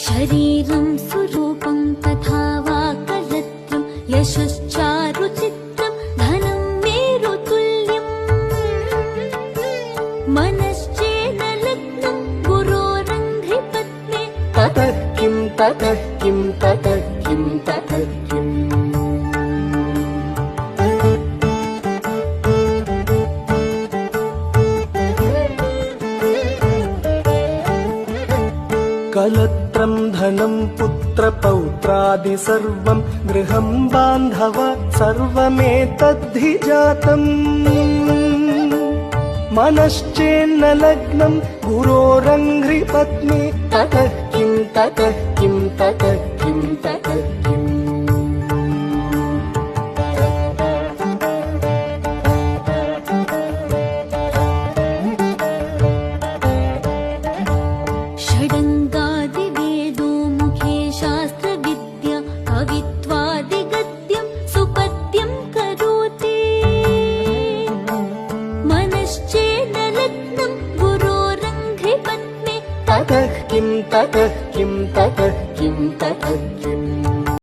शरीरं स्वरूपं तथा वा कलत्रं यशश्चारुचित्रं धनं मेरुतुल्यम् मनश्चेन लग्नं गुरोरङ्घ्रिपत्ने ततः किं ततः किं ततः किं ततः किम् कलत्रं धनं पुत्रपौत्रादि सर्वं गृहं बान्धव सर्वमेतद्धि जातम् मनश्चेन्न लग्नं गुरोरङ्घ्रिपत्नी ततः किं ततः किं ततः किं ततः किम् षडङ्गादिवेदो मुखे शास्त्रविद्या कवित्वादिगद्यं सुपद्यं करोति मनश्चेन लग्नं गुरोरङ्घ्रिपत्ने ततः किं ततः किं ततः किं ततः किम्